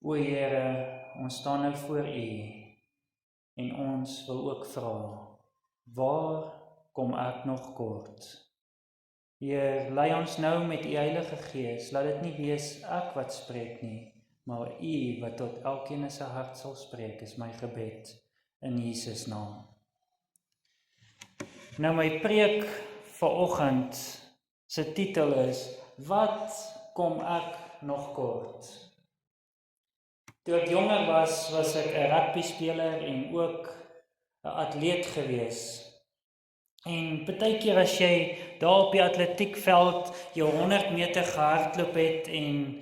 O Here, ons staan nou voor U en ons wil ook vra, waar kom ek nog kort? Heer, lei ons nou met U Heilige Gees, laat dit nie wees ek wat spreek nie, maar U wat tot elkeen in sy hart sal spreek, is my gebed in Jesus naam. Nou my preek vanoggend se titel is, Wat kom ek nog kort? Toe ek jonger was ek 'n rugbyspeler en ook 'n atleet gewees. En partykeer as jy daar op die atletiekveld jou 100 meter gehardloop het en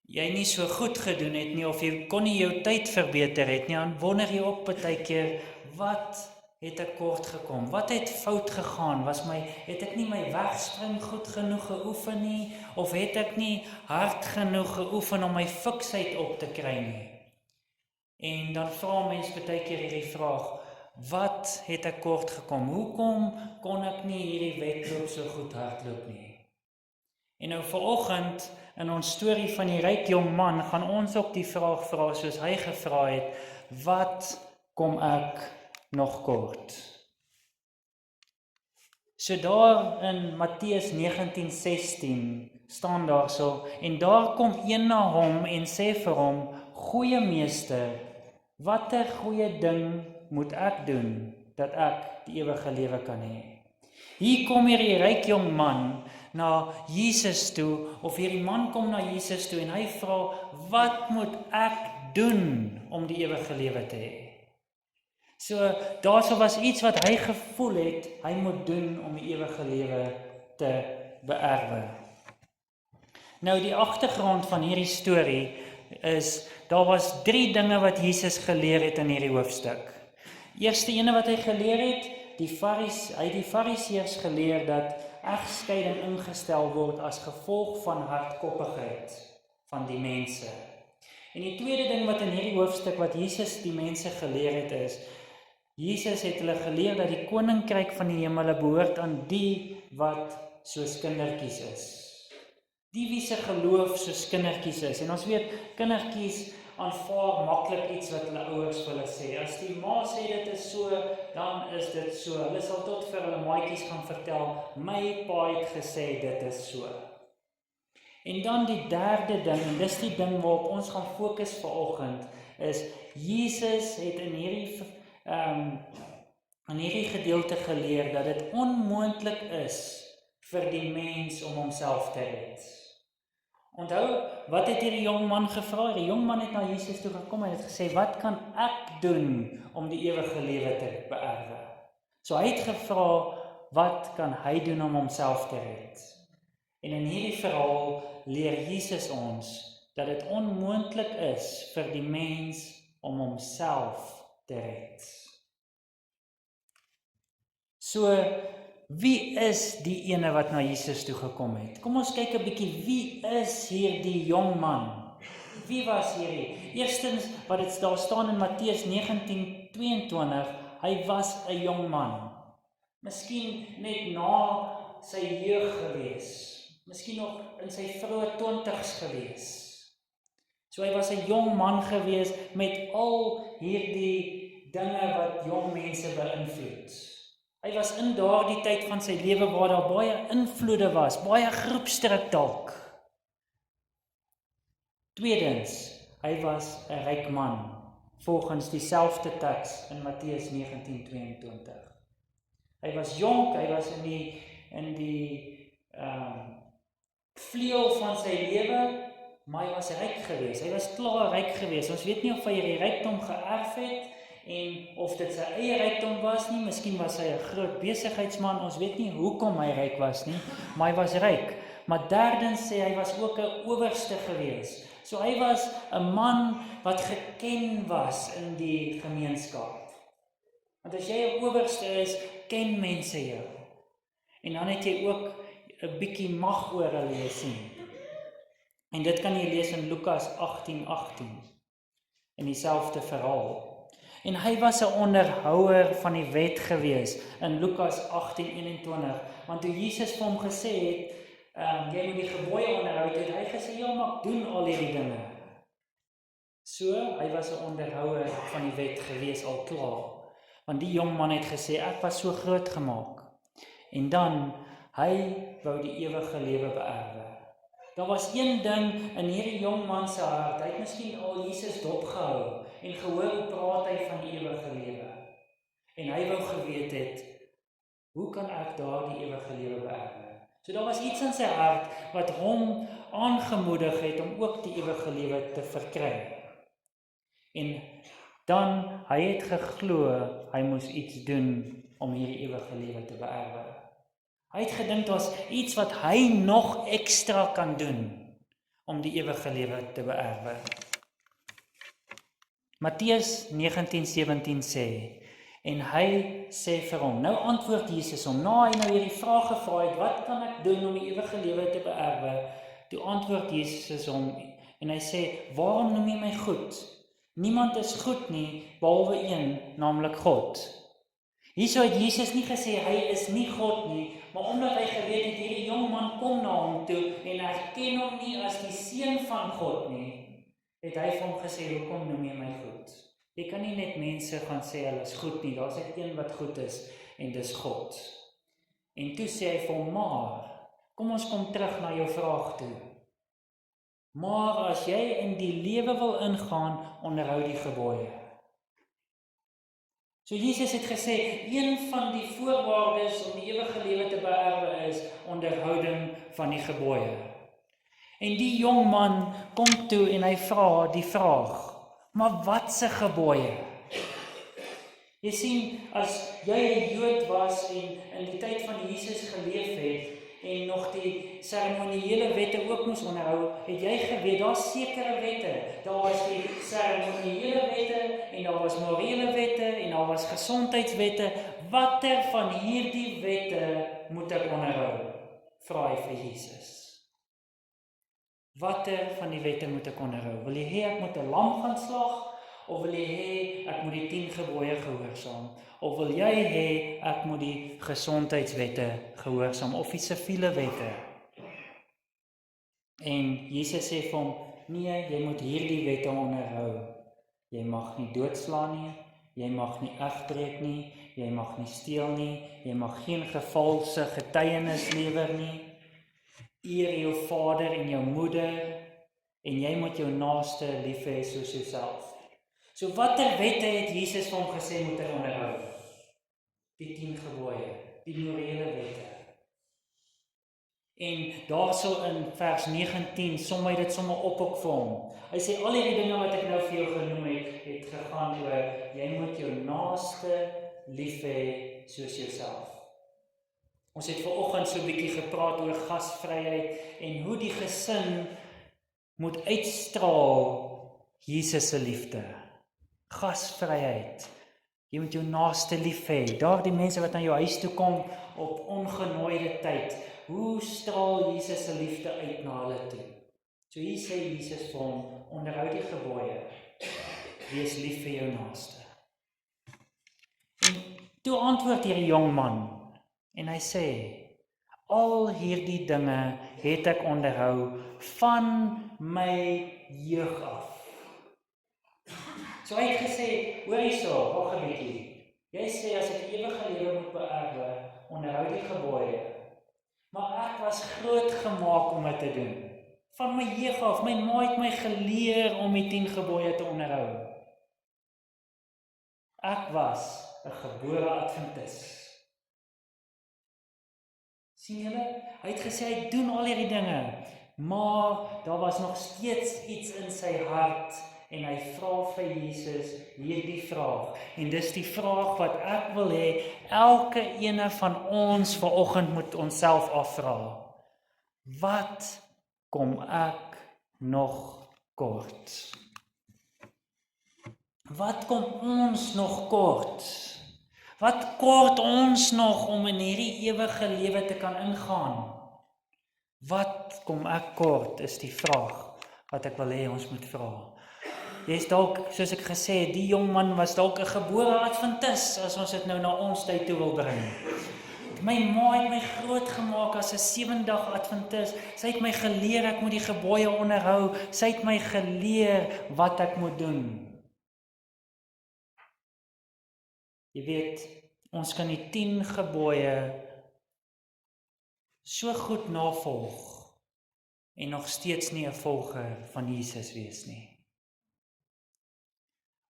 jy nie so goed gedoen het nie, of jy kon nie jou tyd verbeter het nie, dan wonder jy ook partykeer, wat het ek kort gekom? Wat het fout gegaan? Het ek nie my wegspring goed genoeg geoefen nie, of het ek nie hard genoeg geoefen om my fiksheid op te kry nie? En dan vra mens partykeer hierdie vraag, wat het ek kort gekom? Hoekom kon ek nie hierdie wedloop so goed hardloop nie? En nou vanoggend in ons storie van die ryk jong man gaan ons ook die vraag vra soos hy gevra het, wat kom ek nog kort? So daar in Matteus 19:16 staan daar so, en daar kom een na hom en sê vir hom, Goeie meester, watter goeie ding moet ek doen, dat ek die ewige lewe kan hê? Hier kom hierdie ryk jong man na Jesus toe, of hierdie man kom na Jesus toe, en hy vra, wat moet ek doen om die ewige lewe te hê? So, daarso was iets wat hy gevoel het, hy moet doen om die ewige lewe te beerwe. Nou, die agtergrond van hierdie storie is, daar was 3 dinge wat Jesus geleer het in hierdie hoofstuk. Eerste ene wat hy geleer het, hy het die Fariseërs geleer dat egskeiding ingestel word as gevolg van hardkoppigheid van die mense. En die tweede ding wat in hierdie hoofstuk wat Jesus die mense geleer het is, Jesus het hulle geleer dat die koninkryk van die hemele behoort aan die wat soos kindertjies is. Die wie se geloof soos kindertjies is. En ons weet, kindertjies aanvaar maklik iets wat hulle ouers vir hulle sê. As die ma sê dit is so, dan is dit so. Hulle sal tot vir hulle maatjies gaan vertel, my pa het gesê dit is so. En dan die derde ding, en dis die ding waarop ons gaan fokus vanoggend, is Jesus het in hierdie gedeelte geleer dat dit onmoontlik is vir die mens om homself te red. Onthou, wat het hierdie jong man gevra? Die jong man het na Jesus toe gekom en het gesê, wat kan ek doen om die ewige lewe te beerwe? So hy het gevra, wat kan hy doen om homself te red? En in hierdie verhaal leer Jesus ons dat dit onmoontlik is vir die mens om homself te red. So, wie is die ene wat na Jesus toe gekom het? Kom ons kyk 'n bietjie, wie is hierdie jong man? Wie was hierdie? Eerstens, wat dit daar staan in Matteus 19:22, hy was 'n jong man. Miskien net na sy jeug gewees. Miskien nog in sy vroeë 20's gewees. So hy was 'n jong man gewees met al hierdie dinge wat jong mense beïnvloed. Hy was in daardie tyd van sy lewe waar daar baie invloede was, baie groepsdruk dalk. Tweedens, hy was 'n ryk man, volgens dieselfde teks in Matteus 19:22. Hy was jonk, hy was in die vleuel van sy lewe, maar hy was ryk geweest. Hy was klaar ryk geweest. Ons weet nie of hy hierdie rykdom geërf het en of dit sy eie rykdom was nie. Miskien was hy 'n groot besigheidsman. Ons weet nie hoekom hy ryk was nie, maar hy was ryk. Maar derdens sê hy was ook 'n owerste geweest. So hy was 'n man wat geken was in die gemeenskap. Want as jy 'n owerste is, ken mense jou. En dan het jy ook 'n bietjie mag oor hulle sien. En dit kan jy lees in Lukas 18:18, in dieselfde verhaal. En hy was 'n onderhouer van die wet gewees, in Lukas 18:21, want toe Jesus vir hom gesê het, jy moet die gebooie onderhou, het hy gesê, ja, maar ek doen al hierdie dinge. So, hy was 'n onderhouer van die wet gewees al klaar. Want die jong man het gesê, ek was so groot gemaak. En dan, hy wou die ewige lewe beerwe. Daar was een ding in hierdie jong man se hart, hy het miskien al Jesus dopgehou en gehoor hoe praat hy van die ewige lewe. En hy wou geweet het, hoe kan ek daardie ewige lewe beerwe? So daar was iets in sy hart wat hom aangemoedig het om ook die ewige lewe te verkry. En dan, hy het geglo, hy moes iets doen om hierdie ewige lewe te beerwe. Hy het gedink, daar was iets wat hy nog ekstra kan doen om die ewige lewe te beerwe. Matteus 19:17 sê, en hy sê vir hom, nou antwoord Jesus hom, na hy nou hierdie vraag gevra het, wat kan ek doen om die ewige lewe te beerwe? Toe antwoord Jesus hom, en hy sê, waarom noem jy my goed? Niemand is goed nie, behalwe een, naamlik God. Hierso het Jesus nie gesê, hy is nie God nie, maar omdat hy geweet het, hierdie jong man kom na hom toe, en erken hom nie as die seun van God nie, het hy vir hom gesê, hoekom noem jy my goed? Jy kan nie net mense gaan sê, hulle is goed nie, daar is net een wat goed is, en dis God. En toe sê hy vir hom, maar, kom ons kom terug na jou vraag toe. Maar as jy in die lewe wil ingaan, onderhou die gebooie. So Jesus het gesê, een van die voorwaardes om die ewige lewe te beerwe is onderhouding van die gebooie. En die jong man kom toe en hy vra die vraag, maar wat se gebooie? Jy sien, as jy 'n Jood was en in die tyd van Jesus geleef het, en nog die seremoniële wette ook moes onderhou, het jy geweet, daar is sekere wette. Daar was die seremoniële wette, en daar was morele wette, en daar was gesondheidswette. Watter van hierdie wette moet ek onderhou? Vra hy vir Jesus. Watter van die wette moet ek onderhou? Wil jy hê ek moet 'n lam gaan slag? Of wil jy hê ek moet die 10 gebooie gehoorsaam? Of wil jy hê ek moet die gesondheidswette gehoorsaam? Of die siviele wette? En Jesus sê vir hom, nee, jy moet hierdie wette onderhou. Jy mag nie doodslaan nie, jy mag nie egbreek nie, jy mag nie steel nie, jy mag geen valse getuienis lewer nie, eer jou vader en jou moeder, en jy moet jou naaste lief hê soos jouself. So watter wette het Jesus vir hom gesê moet hy onderhou? Die 10 gebooie, die morele wette. En daarso in vers 19 som hy dit sommer op ook vir hom. Hy sê al hierdie dinge wat ek nou vir jou genoem het gegaan oor, jy moet jou naaste lief hê soos jouself. Ons het vanoggend so 'n bietjie gepraat oor gasvryheid en hoe die gesin moet uitstraal Jesus se liefde. Gasvryheid. Jy moet jou naaste lief hê. Daardie mense wat na jou huis toe kom op ongenooide tyd. Hoe straal Jesus se liefde uit na hulle toe? So hier sê Jesus vir hom, onderhou die gebooie. Wees lief vir jou naaste. En toe antwoord hierdie jong man en hy sê, al hierdie dinge het ek onderhou van my jeug af. So hy het gesê, hoor hierso, wag 'n bietjie. Jy sê as ek ewige lewe moet beerwe, onderhou die gebooie. Maar ek was groot gemaak om dit te doen. Van my jeug af, my ma het my geleer om die 10 gebooie te onderhou. Ek was 'n gebore Adventis. Sien julle? Hy het gesê hy doen al hierdie dinge, maar daar was nog steeds iets in sy hart en hy vra vir Jesus hierdie vraag. En dis die vraag wat ek wil hê elke ene van ons vanoggend moet onsself afvra. Wat kom ek nog kort? Wat kom ons nog kort? Wat kort ons nog om in hierdie ewige lewe te kan ingaan? Wat kom ek kort, is die vraag wat ek wil hê ons moet vra. Jy is dalk, soos ek gesê het, die jong man was dalk 'n gebore Adventis, as ons dit nou na ons tyd toe wil bring. My ma het my groot gemaak as 'n 7-dag Adventis. Sy het my geleer ek moet die gebooie onderhou. Sy het my geleer wat ek moet doen. Jy weet, ons kan die 10 gebooie so goed navolg en nog steeds nie 'n volger van Jesus wees nie.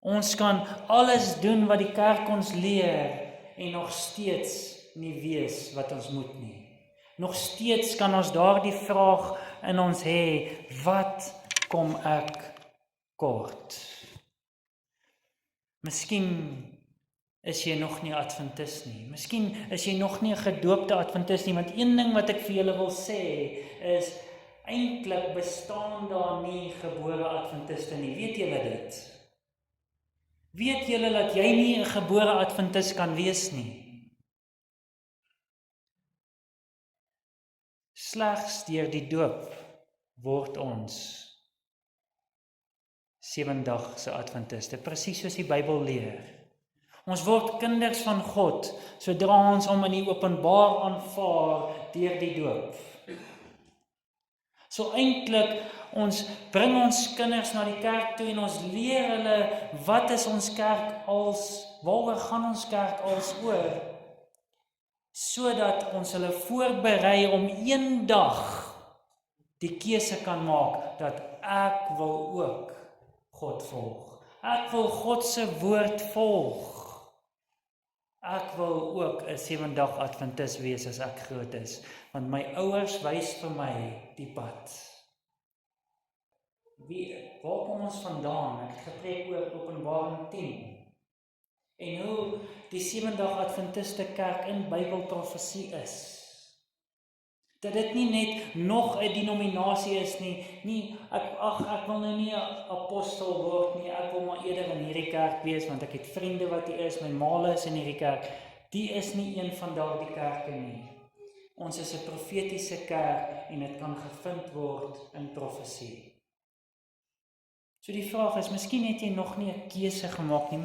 Ons kan alles doen wat die kerk ons leer en nog steeds nie wees wat ons moet nie. Nog steeds kan ons daardie vraag in ons hê, wat kom ek kort? Miskien is jy nog nie Adventis nie. Miskien is jy nog nie 'n gedoopte Adventis nie, want een ding wat ek vir julle wil sê is, eintlik bestaan daar nie gebore Adventiste nie. Weet julle dit? Weet julle dat jy nie 'n gebore Adventis kan wees nie? Slegs deur die doop word ons 7-dagse Adventiste, presies soos die Bybel leer. Ons word kinders van God, sodra ons hom in die openbaar aanvaar deur die doop. So eintlik, ons bring ons kinders na die kerk toe en ons leer hulle, wat is ons kerk als, waaroor gaan ons kerk als oor, sodat ons hulle voorberei om eendag die keuse kan maak, dat ek wil ook God volg. Ek wil God se woord volg. Ek wil ook 'n 7-dag Adventis wees as ek groot is, want my ouers wys vir my die pad. Waar kom ons vandaan? Ek het gepreek oor Openbaring 10. En hoe die 7-dag Adventiste kerk in Bybelprofesie is. Dat dit nie net nog 'n denominasie is nie, ek wil nou nie 'n apostel word nie, ek wil maar eerder in hierdie kerk wees, want ek het vriende wat hier is, my maale is in hierdie kerk. Die is nie een van daardie kerke nie. Ons is 'n profetiese kerk en dit kan gevind word in profesie. So die vraag is, miskien het jy nog nie 'n keuse gemaak nie,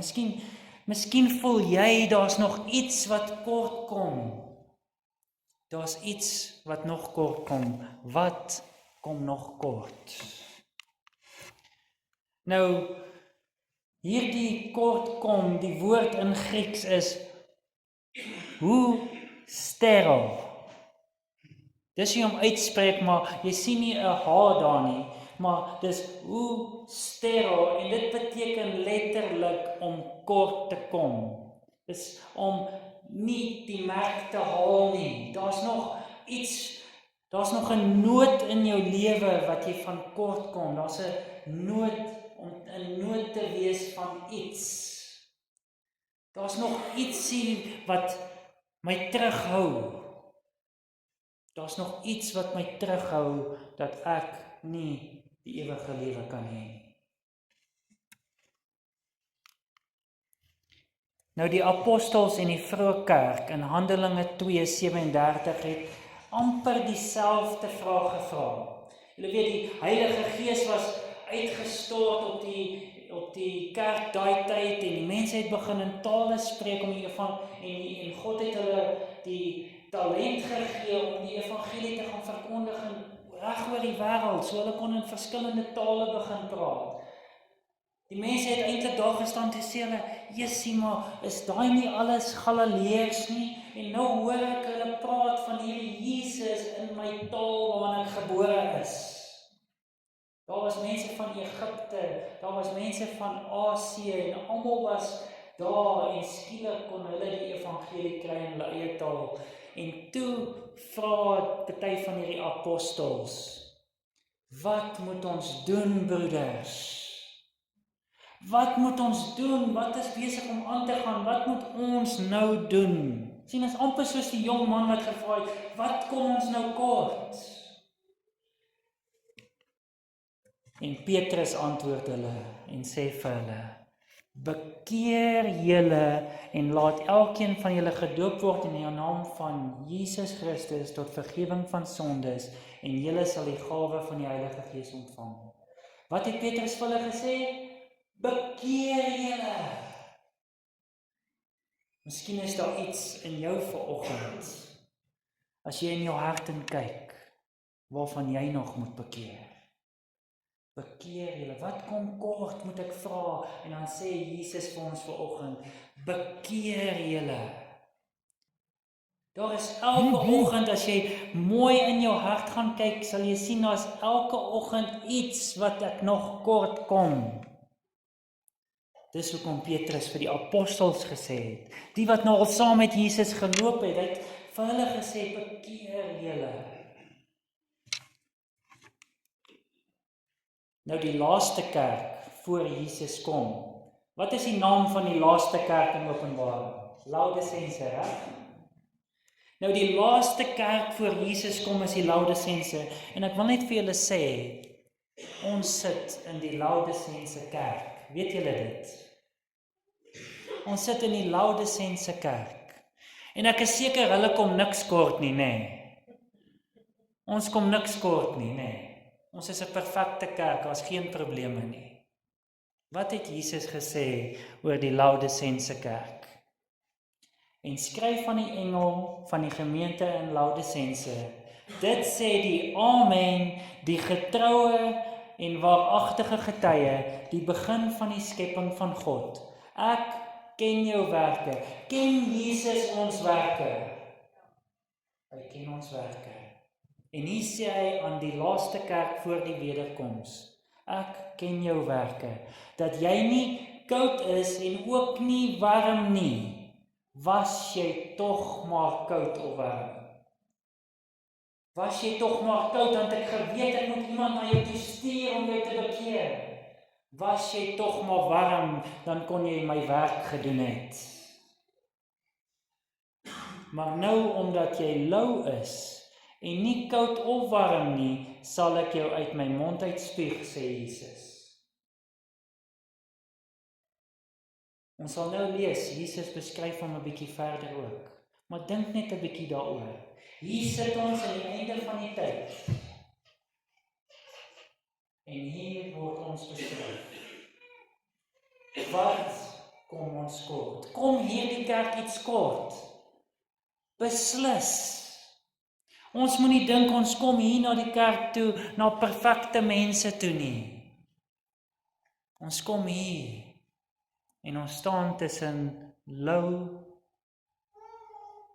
miskien voel jy, daar's nog iets wat kort kom. Daar's iets wat nog kort kom. Wat kom nog kort? Nou, hierdie kort kom, die woord in Grieks is hoe steril. Dis nie om uitspreek, maar jy sien nie 'n H daar nie, maar dis hoe steril en dit beteken letterlik om kort te kom. Dis om nie die merk te haal nie. Daar's nog 'n nood in jou lewe wat jy van kort kom. Daar's 'n nood om 'n nood te wees van iets. Daar's nog ietsie wat my terughou. Daar's nog iets wat my terughou dat ek nie die ewige lewe kan hê nie. Nou die apostels en die vroeë kerk in Handelinge 2:37 het amper dieselfde vraag gevra. Julle weet, die Heilige Gees was uitgestort op die kerk daai tyd en die mense het begin in tale spreek om en God het hulle die talent gegee om die evangelie te gaan verkondig reg oor die wêreld, so hulle kon in verskillende tale begin praat. Die mense het eintlik daar gestaan te sê hulle, Jessie, maar is daai nie alles Galileërs nie? En nou hoor ek hulle praat van hierdie Jesus in my taal waarin ek gebore is. Daar was mense van Egipte, daar was mense van Asië en almal was daar en skielik kon hulle die evangelie kry in hulle eie taal. En toe vra party van hierdie apostels, wat moet ons doen, broeders? Wat moet ons doen? Wat is besig om aan te gaan? Wat moet ons nou doen? Sien, is amper soos die jong man wat gevra het, wat kom ons nou kort? En Petrus antwoord hulle en sê vir hulle, bekeer julle en laat elkeen van julle gedoop word in die naam van Jesus Christus tot vergifnis van sondes en julle sal die gawe van die Heilige Gees ontvang. Wat het Petrus vir hulle gesê? Bekeer julle. Miskien is daar iets in jou vanoggend as jy in jou hart in kyk, waarvan jy nog moet bekeer. Bekeer julle, wat kom kort, moet ek vra, en dan sê Jesus vir ons vanoggend, bekeer julle. Daar is elke oggend, as jy mooi in jou hart gaan kyk, sal jy sien, daar is elke oggend iets wat ek nog kort kom. Dis hoekom Petrus vir die apostels gesê het, die wat nou al saam met Jesus geloop het, hy het vir hulle gesê, bekeer julle. Nou die laaste kerk, voor Jesus kom. Wat is die naam van die laaste kerk in Openbaring? Laodisense, reg? Nou die laaste kerk voor Jesus kom is die Laodisense, en ek wil net vir julle sê, ons sit in die Laodisense kerk. Weet julle dit? Ons sit in die Laodisense kerk. En ek is seker, hulle kom niks kort nie, nê? Ons kom niks kort nie, nê? Ons is 'n perfekte kerk, daar is geen probleme nie. Wat het Jesus gesê oor die Laodisense kerk? En skryf van die engel van die gemeente in Laodisense, dit sê die Amen, die getroue en waaragtige getuie, die begin van die skepping van God. Ek ken jou werke. Ken Jesus ons werke? Hy ken ons werke. En hier sê hy aan die laaste kerk voor die wederkoms, ek ken jou werke, dat jy nie koud is en ook nie warm nie, was jy tog maar koud of warm? Was jy tog maar koud, want ek geweet ek moet iemand na jou toe stuur om jou te bekeer. Was jy tog maar warm, dan kon jy my werk gedoen het. Maar nou, omdat jy lou is, en nie koud of warm nie, sal ek jou uit my mond uitspuug, sê Jesus. Ons sal nou lees, Jesus beskryf hom 'n bietjie verder ook. Maar dink net 'n bietjie daaroor. Hier sit ons aan die einde van die tyd. En hier word ons beskryf. Wat kom ons kort? Kom hierdie kerk iets kort? Beslis. Ons moenie dink ons kom hier na die kerk toe, na perfekte mense toe nie. Ons kom hier en ons staan tussen lou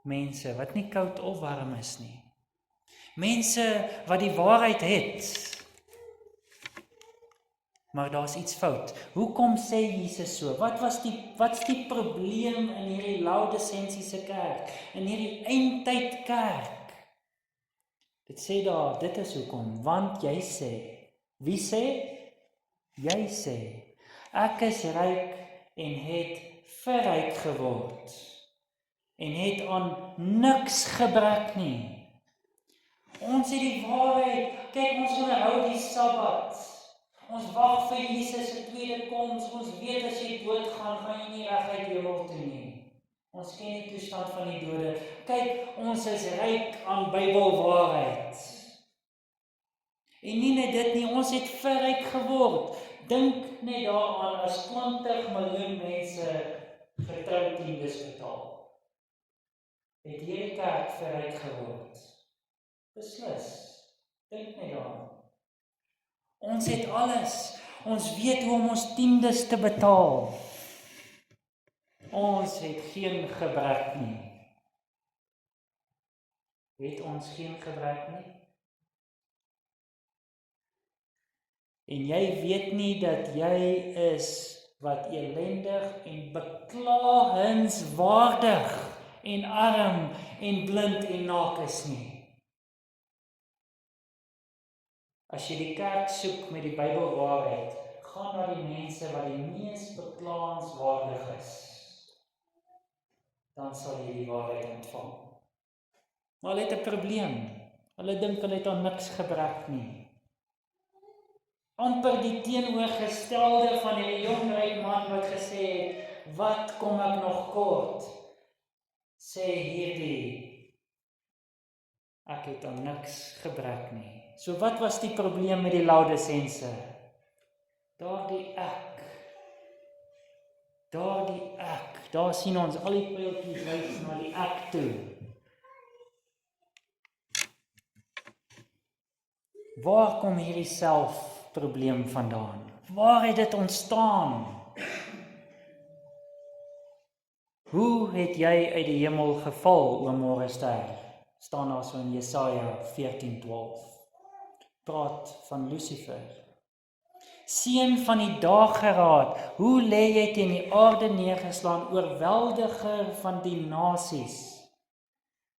mense wat nie koud of warm is nie. Mense wat die waarheid het. Maar daar's iets fout. Hoekom sê Jesus so? Wat's die probleem in hierdie Laodisensiese kerk? In hierdie eindtyd kerk? Dit sê daar, dit is hoekom, want jy sê, wie sê? Jy sê, ek is ryk en het verryk geword en het aan niks gebrek nie. Ons het die waarheid, kyk ons onderhou die Sabbat, ons wag vir Jesus se tweede koms, ons weet as jy doodgaan, gaan jy nie reguit hemel toe nie. Ons ken die toestand van die dode. Kyk, ons is ryk aan Bybelwaarheid. En nie net dit nie, ons het verryk geword. Dink net daaraan as 20 miljoen mense getrou tiendes betaal. Het hierdie kerk verryk geword? Beslis. Dink net daaraan. Ons het alles. Ons weet hoe om ons tiendes te betaal. Ons het geen gebrek nie. Het ons geen gebrek nie? En jy weet nie dat jy is wat elendig en beklagenswaardig en arm en blind en naak is nie. As jy die kerk soek met die Bybelwaarheid, gaan na die mense wat die mees beklagenswaardig is. Dan sal jy die waarheid ontvang. Maar hulle het 'n probleem. Hulle dink hulle het aan niks gebrek nie. Amper die teenoorgestelde van die jong ryk man wat gesê het, wat kom ek nog kort? Sê hierdie, ek het aan niks gebrek nie. So wat was die probleem met die Laodisense? Daardie ek. Daar sien ons al die pyltjies wys na die ek toe. Waar kom hierdie selfprobleem vandaan? Waar het dit ontstaan? Hoe het jy uit die hemel geval, o môrester? Staan daar so in Jesaja 14:12. Praat van Lucifer. Seun van die dageraad, hoe lê jy teen die aarde neergeslaan, oorweldiger van die nasies?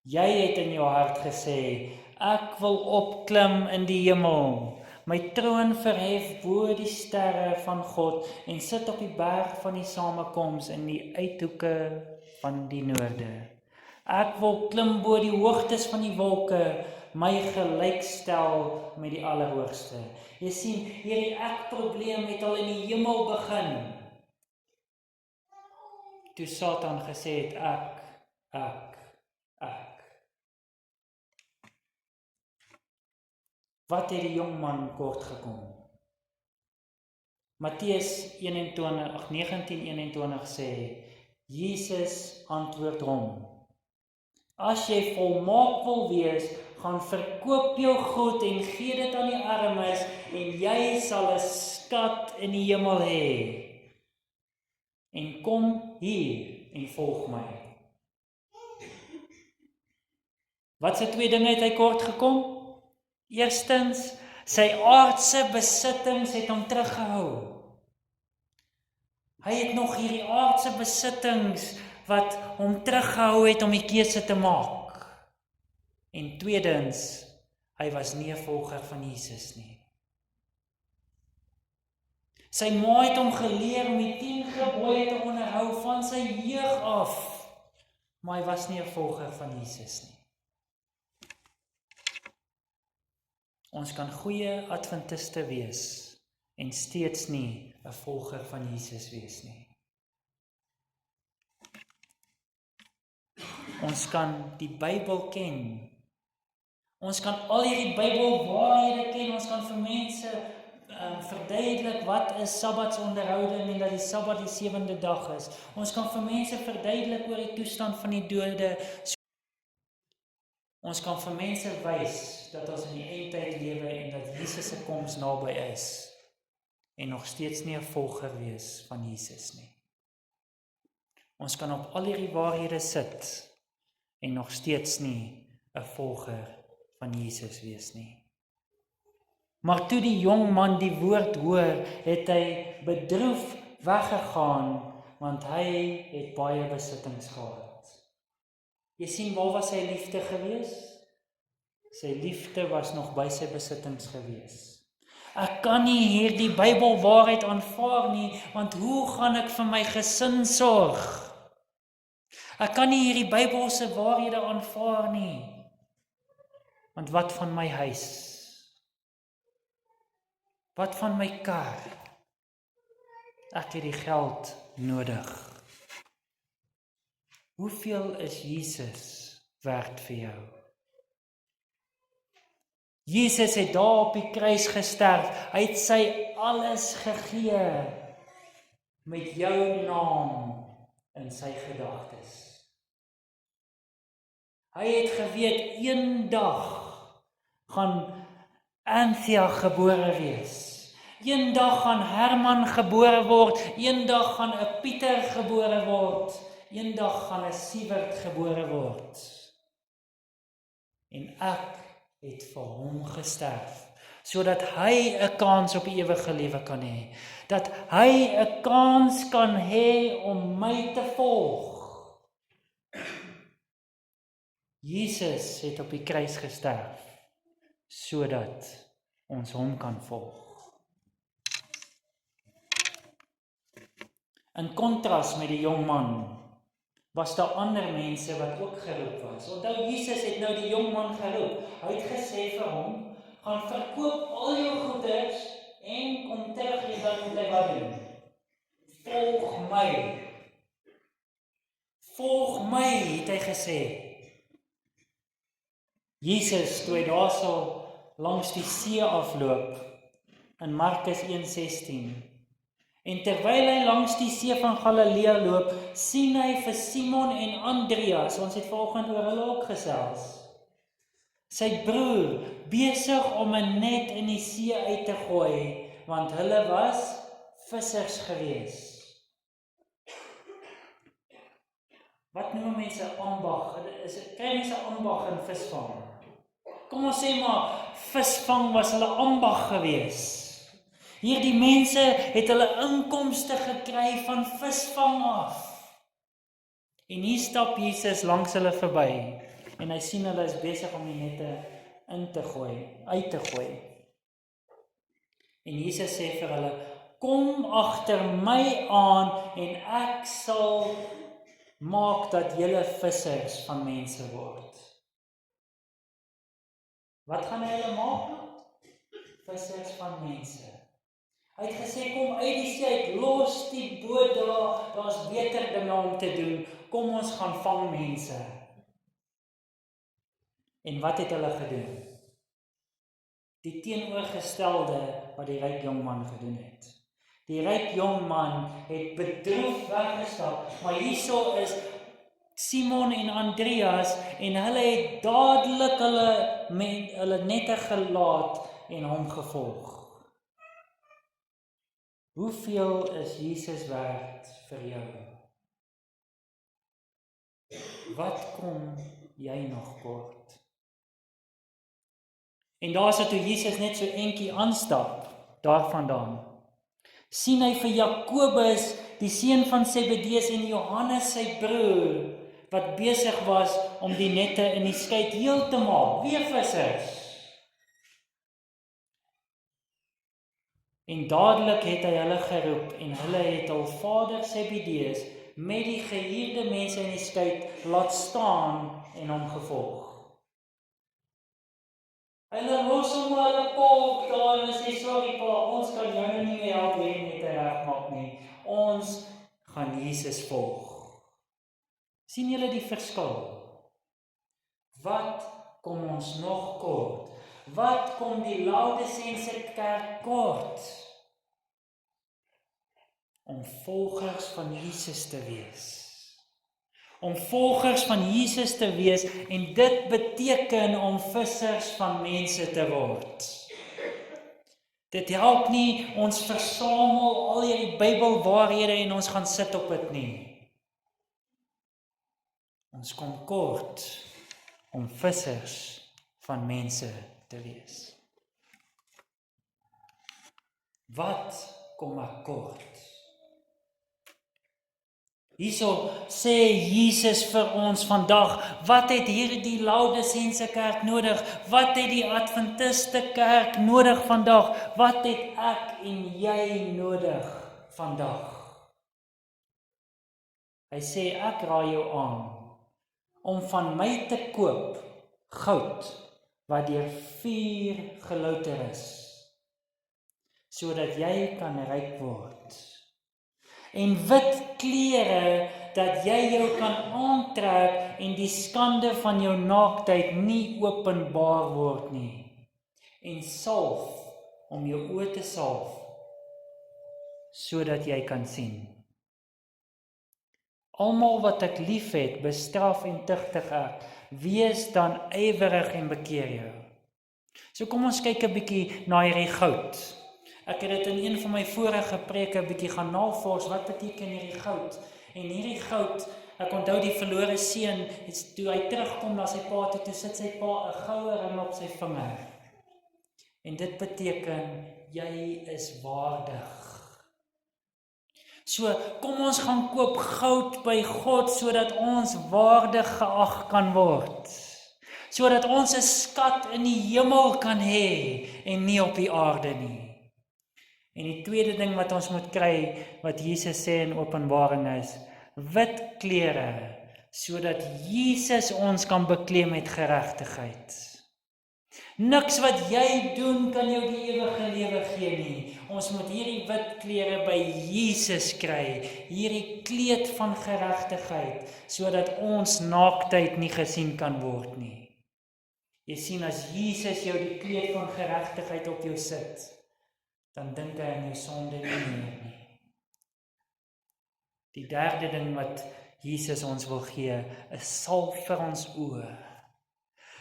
Jy het in jou hart gesê, ek wil opklim in die hemel, my troon verhef bo die sterre van God en sit op die berg van die samekoms in die uithoeke van die noorde. Ek wil klim bo die hoogtes van die wolke, my gelykstel met die Allerhoogste. Jy sien, hierdie ek-probleem het al in die hemel begin. Toe Satan gesê het, ek. Wat het die jong man kort gekom? Matteus 19:21 sê, Jesus antwoord hom, as jy volmaak wil wees, gaan verkoop jou goed en gee dit aan die armes en jy sal 'n skat in die hemel hê. En kom hier en volg my. Wat se twee dinge het hy kort gekom? Eerstens, sy aardse besittings het hom teruggehou. Hy het nog hierdie aardse besittings wat hom teruggehou het om die keuse te maak. En tweedens, hy was nie 'n volger van Jesus nie. Sy ma het hom geleer om die 10 gebooie te onderhou van sy jeug af, maar hy was nie 'n volger van Jesus nie. Ons kan goeie adventiste wees en steeds nie 'n volger van Jesus wees nie. Ons kan die Bybel ken. Ons kan al hierdie Bybelwaarhede ken. Ons kan vir mense verduidelik wat is Sabbatsonderhouding en dat die Sabbat die 7de dag is. Ons kan vir mense verduidelik oor die toestand van die dode. Ons kan vir mense wys dat ons in die eindtyd lewe en dat Jesus se koms naby is en nog steeds nie 'n volger wees van Jesus nie. Ons kan op al hierdie waarhede sit en nog steeds nie 'n volger van Jesus wees nie. Maar toe die jong man die woord hoor, het hy bedroef weggegaan, want hy het baie besittings gehad. Jy sien, waar was sy liefde gewees? Sy liefde was nog by sy besittings gewees. Ek kan nie hierdie Bybelwaarheid aanvaar nie, want hoe gaan ek vir my gesin sorg? Ek kan nie hierdie Bybelse waarhede aanvaar nie, want wat van my huis? Wat van my kar? Ek het die geld nodig. Hoeveel is Jesus werd vir jou? Jesus het daar op die kruis gesterf. Hy het sy alles gegee met jou naam in sy gedagtes. Hy het geweet, een dag gaan Anthea gebore wees. Een dag gaan Herman gebore word. Een dag gaan 'n Pieter gebore word. Een dag gaan 'n Siewert gebore word. En ek het vir hom gesterf, sodat hy 'n kans op die ewige lewe kan hê. Dat hy 'n kans kan hê om my te volg. Jesus het op die kruis gesterf, sodat ons hom kan volg. In kontras met die jong man, was daar ander mense wat ook geroep was. Onthou, Jesus het nou die jong man geroep. Hy het gesê vir hom, gaan verkoop al jou goederes en kom terug en dan moet hy wat doen? Volg my. Volg my, het hy gesê. Jesus, toe hy daarso langs die see afloop, in Markus 1:16, en terwyl hy langs die see van Galilea loop, sien hy vir Simon en Andreas, ons het vanoggend oor hulle ook gesels, sy broer, besig om 'n net in die see uit te gooi, want hulle was vissers gewees. Wat noem mense ambag? Kry mense ambag in visvang? Kom ons sê maar, visvang was hulle ambag gewees. Hierdie mense het hulle inkomste gekry van visvang af. En hier stap Jesus langs hulle verby. En hy sien hulle is besig om die nette uit te gooi. En Jesus sê vir hulle, kom agter my aan en ek sal maak dat julle vissers van mense word. Wat gaan hy hulle maak? Vissers van mense. Hy het gesê, kom uit die see uit, los die boot daar, daar's beter dinge om te doen, kom ons gaan vang mense. En wat het hulle gedoen? Die teenoorgestelde wat die ryk jongman gedoen het. Die ryk jongman het bedroef weggestap, maar hierso is Simon en Andreas en hulle het dadelik hulle nette gelaat en hom gevolg. Hoeveel is Jesus werd vir jou? Wat kom jy nog kort? En daar is toe Jesus net so eentjie aanstap, daarvandaan. Sien hy vir Jakobus, die seun van Zebedeus en Johannes sy broer, wat besig was om die nette in die skei heel te maak, weer vissers. En dadelik het hy hulle geroep en hulle het hul vader Zebedeus met die gehuurde mense in die skei laat staan en hom gevolg. Hulle los hom hulle kolk daar en sê, sorry pa, ons kan jou nou nie meer help hier nette regmaak nie. Ons gaan Jesus volg. Sien julle die verskil? Wat kom ons nog kort? Wat kom die Laodiseense kerk kort? Om volgers van Jesus te wees. Om volgers van Jesus te wees en dit beteken om vissers van mense te word. Dit help nie ons versamel al hierdie Bybelwaarhede en ons gaan sit op dit nie. Ons kom kort om vissers van mense te wees. Wat kom ek kort? Hierso sê Jesus vir ons vandag, wat het hierdie Laodiseense kerk nodig? Wat het die Adventiste kerk nodig vandag? Wat het ek en jy nodig vandag? Hy sê, ek raai jou aan om van my te koop goud wat deur vuur gelouter is, sodat jy kan ryk word. En wit klere, dat jy jou kan aantrek en die skande van jou naaktheid nie openbaar word nie. En salf, om jou oë te salf, sodat jy kan sien. Almal wat ek lief het, bestraf en tugtig ek, wees dan ywerig en bekeer jou. So kom ons kyk 'n bietjie na hierdie goud. Ek het dit in een van my vorige preke 'n bietjie gaan navors, wat beteken hierdie goud? En hierdie goud, ek onthou die verlore seun, toe hy terugkom na sy pa toe sit sy pa 'n goue ring op sy vinger. En dit beteken, jy is waardig. So, kom ons gaan koop goud by God, sodat ons waardig geag kan word. Sodat ons 'n skat in die hemel kan hê, en nie op die aarde nie. En die tweede ding wat ons moet kry, wat Jesus sê in Openbaring is, wit klere, sodat Jesus ons kan bekleed met geregtigheid. Niks wat jy doen kan jou die ewige lewe gee nie. Ons moet hierdie wit klere by Jesus kry, hierdie kleed van geregtigheid, sodat ons naaktheid nie gesien kan word nie. Jy sien, as Jesus jou die kleed van geregtigheid op jou sit, dan dink hy aan jou sonde nie meer nie. Die derde ding wat Jesus ons wil gee, is salf vir ons oë,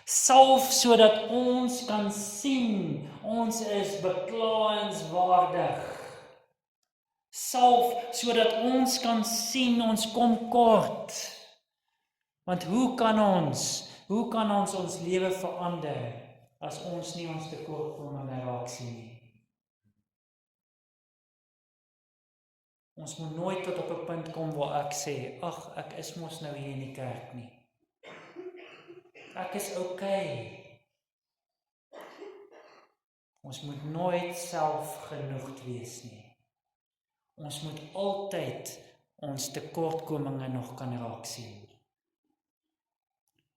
Salf sodat ons kan sien, ons is beklaanswaardig. Salf sodat ons kan sien, ons kom kort. Want hoe kan ons lewe verander as ons nie ons tekortkominge raak sien nie? Ons moet nooit tot op 'n punt kom waar ek sê, ag, ek is mos nou hier in die kerk nie. Ek is okay. Ons moet nooit selfgenoegd wees nie. Ons moet altyd ons tekortkominge nog kan raak sien.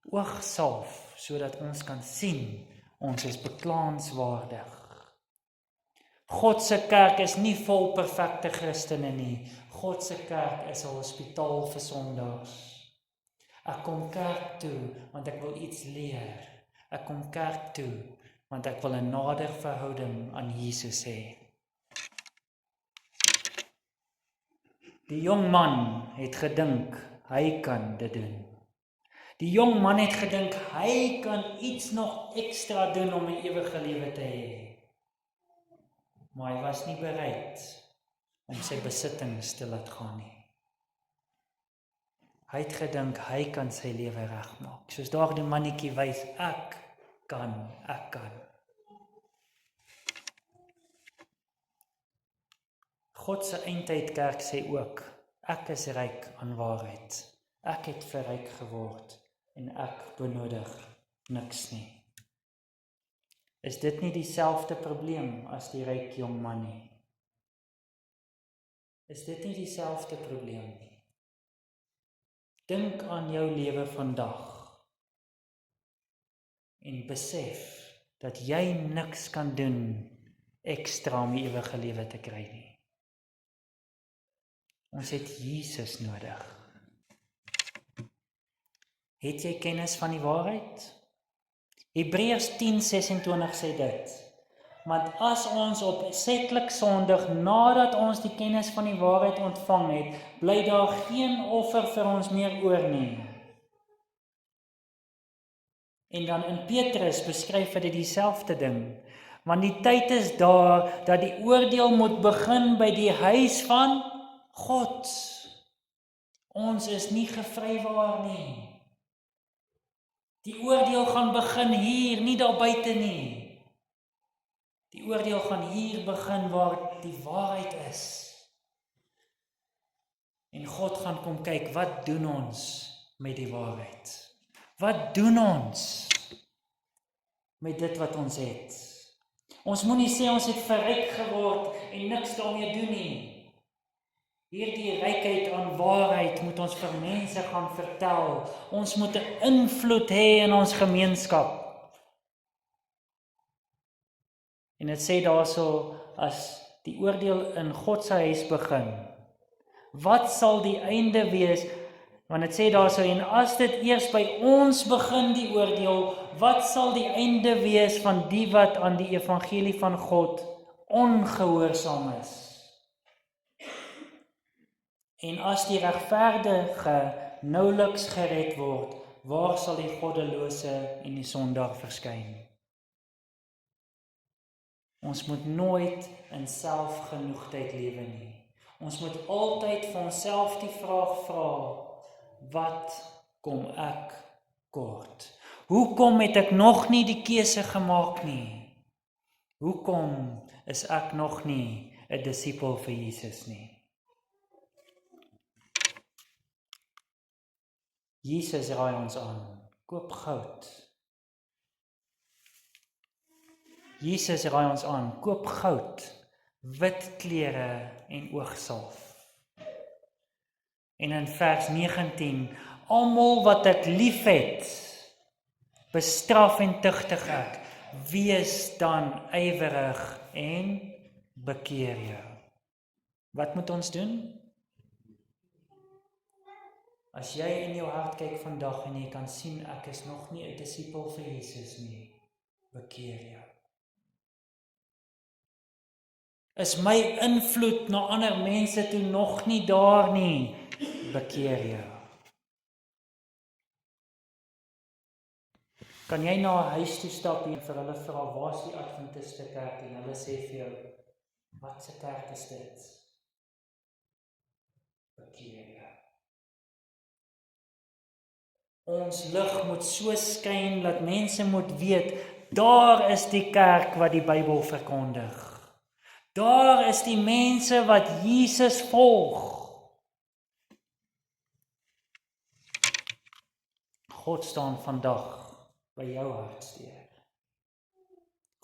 Oogsalf, sodat ons kan sien, ons is beklaanswaardig. God se kerk is nie vol perfekte Christene nie. God se kerk is 'n hospitaal vir sondaars. Ek kom kerk toe, want ek wil iets leer. Ek kom kerk toe, want ek wil 'n nader verhouding aan Jesus hê. Die jong man het gedink, hy kan dit doen. Die jong man het gedink, hy kan iets nog ekstra doen om 'n ewige lewe te hê. Maar hy was nie bereid om sy besittings te laat gaan nie. Hy het gedink, hy kan sy lewe regmaak. Soos daardie mannetjie wys, ek kan. God se eindtydkerk sê ook, ek is ryk aan waarheid. Ek het verryk geword en ek benodig niks nie. Is dit nie dieselfde probleem as die ryk jong man nie? Is dit nie dieselfde probleem nie? Dink aan jou lewe vandag en besef dat jy niks kan doen ekstra om die ewige lewe te kry nie. Ons het Jesus nodig. Het jy kennis van die waarheid? Hebreërs 10:26 sê dit, want as ons opsetlik sondig nadat ons die kennis van die waarheid ontvang het, bly daar geen offer vir ons meer oor nie. En dan in Petrus beskryf hy dieselfde ding, want die tyd is daar dat die oordeel moet begin by die huis van God. Ons is nie gevrywaar nie. Die oordeel gaan begin hier, nie daar buite nie. Die oordeel gaan hier begin waar die waarheid is. En God gaan kom kyk, wat doen ons met die waarheid? Wat doen ons met dit wat ons het? Ons moenie sê ons het verryk geword en niks daarmee doen nie. Hierdie rykheid aan waarheid moet ons vir mense gaan vertel. Ons moet 'n invloed hê in ons gemeenskap. En dit sê daarso, as die oordeel in God se huis begin, wat sal die einde wees? Want dit sê daarso, en as dit eers by ons begin die oordeel, wat sal die einde wees van die wat aan die evangelie van God ongehoorsaam is? En as die regverdige nouliks gered word, waar sal die goddelose en die sondaar verskyn? Ons moet nooit in selfgenoegdheid lewe nie. Ons moet altyd vir onsself die vraag vra, wat kom ek kort? Hoekom het ek nog nie die keuse gemaak nie? Hoekom is ek nog nie 'n disipel vir Jesus nie? Jesus raai ons aan, koop goud. Jesus raai ons aan, koop goud, wit klere en oogsalf. En in vers 19, almal wat ek liefhet, bestraf en tugtig ek, wees dan ywerig en bekeer jou. Wat moet ons doen? As jy in jou hart kyk vandag en jy kan sien, ek is nog nie 'n disipel vir Jesus nie, bekeer jou. Is my invloed na ander mense toe nog nie daar nie, bekeer jou. Kan jy na 'n huis toe stap en vir hulle vra, waar is die Adventiste kerk? En hulle sê vir jou, wat se kerk is dit? Bekeer. Ons lig moet so skyn dat mense moet weet, daar is die kerk wat die Bybel verkondig. Daar is die mense wat Jesus volg. God staan vandag by jou hartsteer.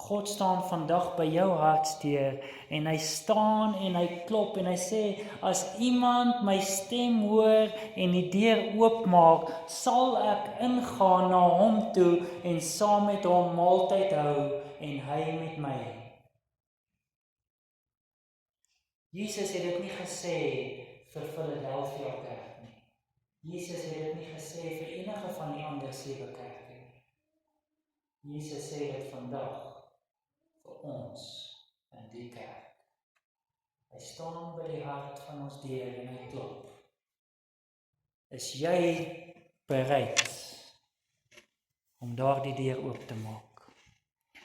God staan vandag by jou hartsteer en hy staan en hy klop en hy sê, as iemand my stem hoor en die deur oopmaak, sal ek ingaan na hom toe en saam met hom maaltyd hou en hy met my. Jesus het dit nie gesê vir Philadelphia kerk nie. Jesus het dit nie gesê vir enige van die ander 7 kerke nie. Jesus sê dit vandag vir ons in die kerk. Hy staan by die hart van ons deur en hy klop. Is jy bereid om daardie deur oop te maak?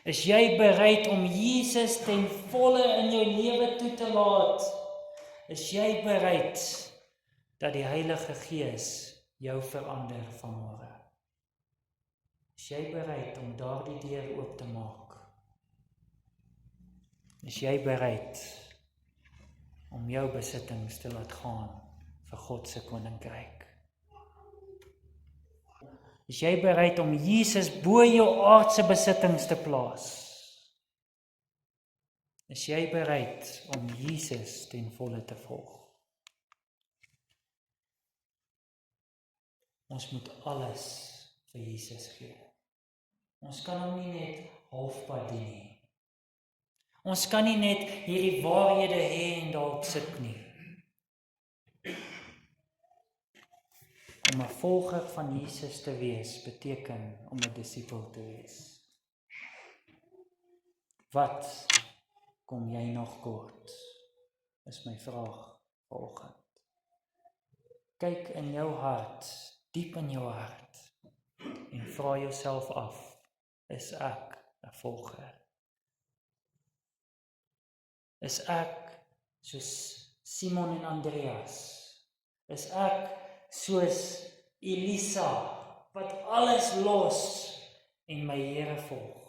Is jy bereid om Jesus ten volle in jou lewe toe te laat? Is jy bereid dat die Heilige Gees jou verander vanmôre? Is jy bereid om daardie deur oop te maak? Is jy bereid om jou besittings te laat gaan vir God se koninkryk? Is jy bereid om Jesus bo jou aardse besittings te plaas? Is jy bereid om Jesus ten volle te volg? Ons moet alles vir Jesus gee. Ons kan hom nie net halfpad dien nie. Ons kan nie net hierdie waarhede hê en daarop sit nie. Om 'n volger van Jesus te wees, beteken om 'n disipel te wees. Wat kom jy nog kort? Is my vraag vanoggend. Kyk in jou hart, diep in jou hart, en vra jouself af, is ek 'n volger? Is ek soos Simon en Andreas? Is ek soos Elisa, wat alles los en my Here volg?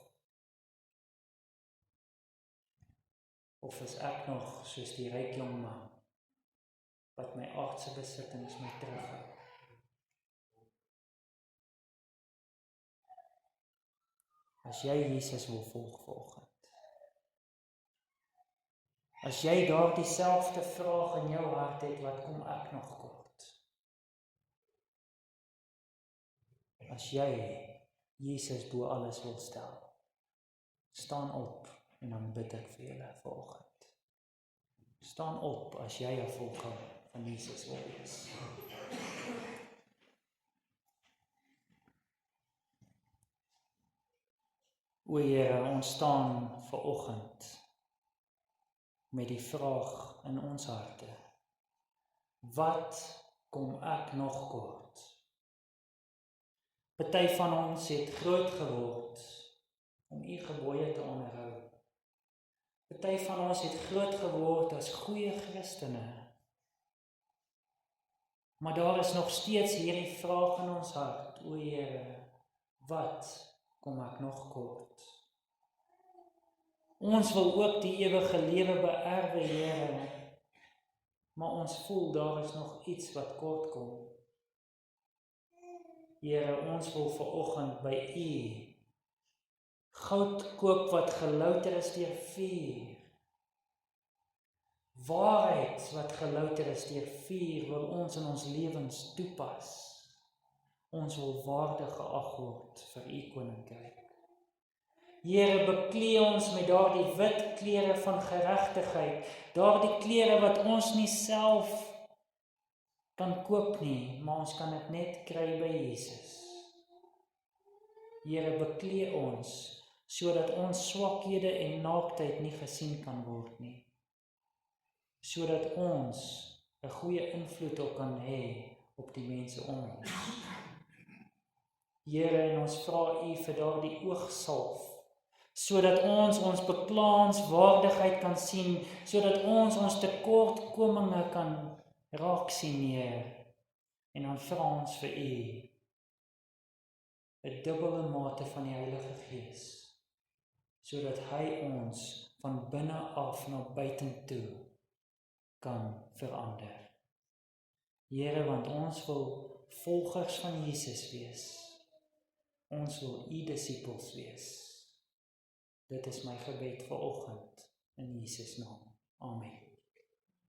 Of is ek nog soos die ryk jong man, wat my aardse besittings my terughou? As jy Jesus wil volg vanoggend, as jy daardie selfde vraag in jou hart het, wat kom ek nog kort? As jy Jesus bo alles wil stel, staan op en dan bid ek vir julle vanoggend. Staan op as jy 'n volger van Jesus wil wees. O Here, ons staan vanoggend met die vraag in ons harte. Wat kom ek nog kort? Party van ons het groot geword om u gebooie te onderhou. Party van ons het groot geword as goeie Christene. Maar daar is nog steeds hierdie vraag in ons hart. O Here, wat kom ek nog kort? Ons wil ook die ewige lewe beerwe, Here, maar ons voel daar is nog iets wat kort kom. Here, ons wil vanoggend by u goud koop wat gelouter is deur vuur. Waarheid wat gelouter is deur vuur wil ons in ons lewens toepas. Ons wil waardig geag word vir u koninkryk. Here, beklee ons met daardie wit klere van geregtigheid, daardie klere wat ons nie self kan koop nie, maar ons kan dit net kry by Jesus. Here, beklee ons, sodat ons swakhede en naaktheid nie gesien kan word nie. Sodat ons 'n goeie invloed op kan hê op die mense om ons. Here, en ons vra U vir daardie oogsalf, sodat ons beklaanswaardigheid kan sien, sodat ons tekortkominge kan raak sien, Heer. En dan vra ons vir U 'n dubbele mate van die Heilige Gees, sodat hy ons van binne af na buitentoe kan verander. Here, want ons wil volgers van Jesus wees. Ons wil U disippels wees. Dit is my gebed vir oggend in Jesus naam. Amen.